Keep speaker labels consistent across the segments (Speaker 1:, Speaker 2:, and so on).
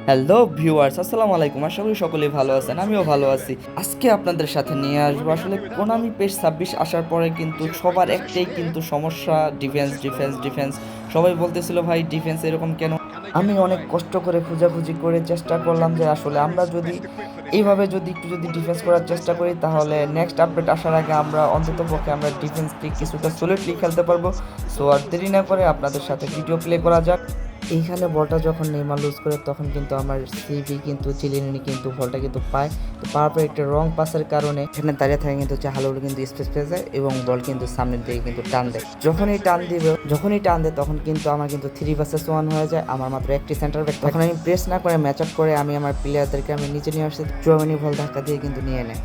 Speaker 1: Hello viewers, আসসালামু আলাইকুম। আশা করি সকলেই ভালো আছেন, আমিও ভালো আছি। আজকে আপনাদের সাথে নিয়ে আসবো আসলে কোনামি PES 26 আসার পরে কিন্তু সবার একটাই কিন্তু সমস্যা, ডিফেন্স ডিফেন্স ডিফেন্স। সবাই বলতেছিল ভাই ডিফেন্স এরকম কেন। আমি অনেক কষ্ট করে খোঁজাখুঁজি করে চেষ্টা করলাম যে আসলে আমরা যদি এইভাবে যদি একটু যদি ডিফেন্স করার চেষ্টা করি তাহলে নেক্সট আপডেট আসার আগে আমরা অন্ততপক্ষে আমরা ডিফেন্সটি কিছুটা সলিডলি খেলতে পারবো। সো আর দেরি না করে আপনাদের সাথে ভিডিও প্লে করা যাক। এইখানে বলটা যখন নেইমার লুজ করে তখন কিন্তু আমার সিভি কিন্তু চিলিনি কিন্তু বলটা কিন্তু পায়। তো পাওয়ার পর একটা রং পাসের কারণে এখানে দাঁড়িয়ে থাকে কিন্তু চাহালুর কিন্তু স্পেস পেয়ে যায় এবং বল কিন্তু সামনের দিকে কিন্তু টান দেয়। যখনই টান দেয় তখন কিন্তু আমার কিন্তু 3 ভার্সেস 1 হয়ে যায়। আমার মাত্র একটি সেন্টার ব্যাক, তখন আমি প্রেস না করে ম্যাচ আপ করে আমি আমার প্লেয়ারদেরকে আমি নিচে নিয়ে আসছি। চুয়ামিনি বল ধাক্কা দিয়ে কিন্তু নিয়ে নেয়।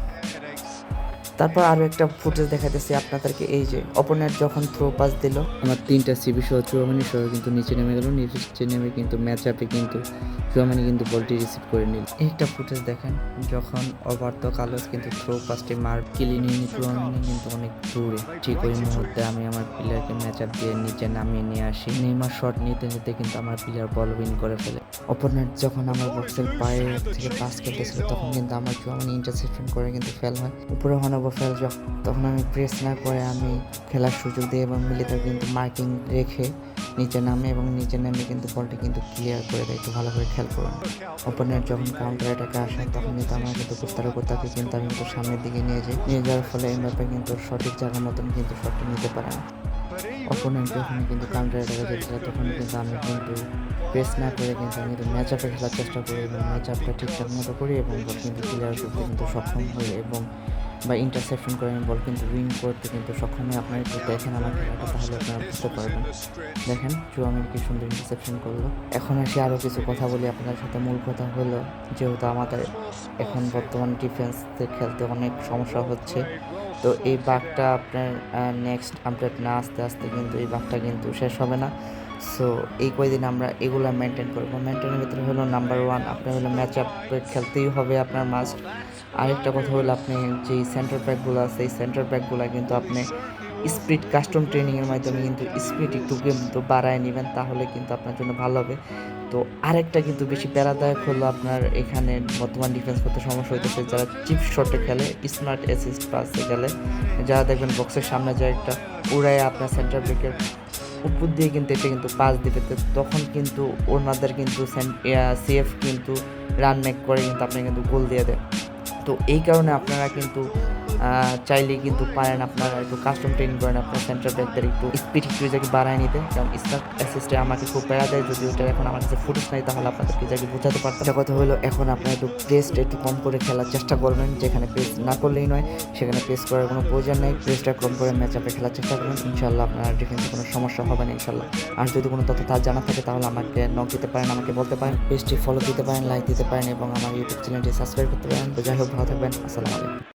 Speaker 1: তারপর আরও একটা ফুটেজ দেখাতেছি আপনাদেরকে। এই যে অপোনেন্ট যখন থ্রো পাস দিল, আমার 3টা সিবি সহ চুয়ামানি সহ কিন্তু নিচে নেমে গেল। নিচে নেমে কিন্তু ম্যাচ আপে কিন্তু চুয়ামানি কিন্তু বলটি রিসিভ করে নিল। একটা ফুটেজ দেখেন, যখন অবার্ত কালোস কিন্তু থ্রো পাসটি মার কিলিনি চুয়ামানি কিন্তু অনেক দূরে। ঠিক ওই মুহূর্তে আমি আমার প্লেয়ারকে ম্যাচ আপ দিয়ে নিচে নামিয়ে নিয়ে আসি। নেইমার শট নিতে নিতে কিন্তু আমার প্লেয়ার বল উইন করে ফেলে। অপোনেন্ট যখন আমার বক্সের পায়ে থেকে পাস করতেছিল তখন কিন্তু আমার চুয়ামানি ইন্টারসেপশন করে কিন্তু ফেল হয়। উপরে হনাবো ফেল, তখন আমি প্রেস না করে আমি খেলার সুযোগ দিই এবং মিলিটারি কিন্তু মার্কিং রেখে নিচে নামে এবং নিচে নামে কিন্তু বলটা কিন্তু ক্লিয়ার করে দেয়। একটু ভালো করে খেয়াল করুন। ওপেনার যখন কাউন্টার অ্যাটাকে আসে তখন কিন্তু আমার কিন্তু কোত্তাকে কিন্তু আমি কিন্তু সামনের দিকে নিয়ে যাওয়ার ফলে এমবাপ্পে কিন্তু সঠিক জায়গার মতন কিন্তু শটটা নিতে পারে না। অপোনেন্ট যখন কিন্তু কাউন্টার অ্যাটাকে যেতে তখন কিন্তু আমি কিন্তু প্রেস না করে কিন্তু আমি ম্যাচ আপে খেলার চেষ্টা করি এবং ম্যাচ আপটা ঠিকঠাক মতো করি এবং বল কিন্তু ক্লিয়ার করতে কিন্তু সক্ষম হই এবং বা ইন্টারসেপশন করে আমি বল কিন্তু উইন করতে কিন্তু সক্ষম হই। আপনারা একটু দেখেন আমার খেলাটা, তাহলে আপনারা বুঝতে পারবেন। দেখেন চুয়ামির কি সুন্দর ইন্টারসেপশন করলো। এখন আসি আরও কিছু কথা বলি আপনাদের সাথে। মূল কথা হলো যেহেতু আমাদের এখন বর্তমান ডিফেন্সে খেলতে অনেক সমস্যা হচ্ছে, তো এই বাগটা আপনার নেক্সট আপডেট না আস্তে আস্তে কিন্তু এই বাগটা কিন্তু শেষ হবে না। সো এই কয়দিন আমরা এগুলো মেনটেন করবো। মেনটেনের ভিতরে হলো নাম্বার 1 আপনার হলো ম্যাচ আপ খেলতেই হবে আপনার মাস্ট। আরেকটা কথা হলো আপনি যেই সেন্টার ব্যাকগুলো আছে এই সেন্টার ব্যাকগুলো কিন্তু আপনি স্পিড কাস্টম ট্রেনিংয়ের মাধ্যমে কিন্তু স্পিড একটু কিন্তু বাড়ায় নেবেন, তাহলে কিন্তু আপনার জন্য ভালো হবে। তো আরেকটা কিন্তু বেশি প্যারাদায়ক হলো আপনার এখানে বর্তমান ডিফেন্স করতে সমস্যা হইতেছে যারা চিপ শটে খেলে, স্মার্ট অ্যাসিস্ট পাসে গেলে, যারা দেখবেন বক্সের সামনে যায় একটা উড়ায় আপনার সেন্টার ব্যাকের উপর দিয়ে কিন্তু এটা কিন্তু পাস দিবে, তো তখন কিন্তু ওনাদের কিন্তু সিএফ কিন্তু রান মেক করে কিন্তু আপনি কিন্তু গোল দিয়ে দেয়। তো এই কারণে আপনারা কিন্তু চাইলেই কিন্তু পারেন আপনারা একটু কাস্টম ট্রেনিং করেন আপনার সেন্টার ব্যাকদের একটু স্পিড একটু যাকে বাড়ায় নিতে। কারণ স্টার অ্যাসিস্টে আমাকে খুব প্যারা দেয়, যদি ওটা এখন আমার কাছে ফুটেজ নাই তাহলে আপনাদেরকে যাকে বোঝাতে পারতাম। একটা কথা হলো এখন আপনারা একটু প্রেসটা একটু কম করে খেলার চেষ্টা করবেন। যেখানে প্রেস না করলেই নয় সেখানে প্রেস করার কোনো প্রয়োজন নেই। প্রেসটা কম করে ম্যাচ আপে খেলার চেষ্টা করবেন, ইনশাল্লাহ আপনার ডিফেন্সে কোনো সমস্যা হবে না ইনশাল্লাহ। আর যদি কোনো তথ্য তার জানা থাকে তাহলে আমাকে নক দিতে পারেন, আমাকে বলতে পারেন। পেজটি ফলো দিতে পারেন, লাইক দিতে পারেন এবং আমার ইউটিউব চ্যানেলটি সাবস্ক্রাইব করতে পারেন। তো যাই হোক, ভালো থাকবেন। আসসালামু আলাইকুম।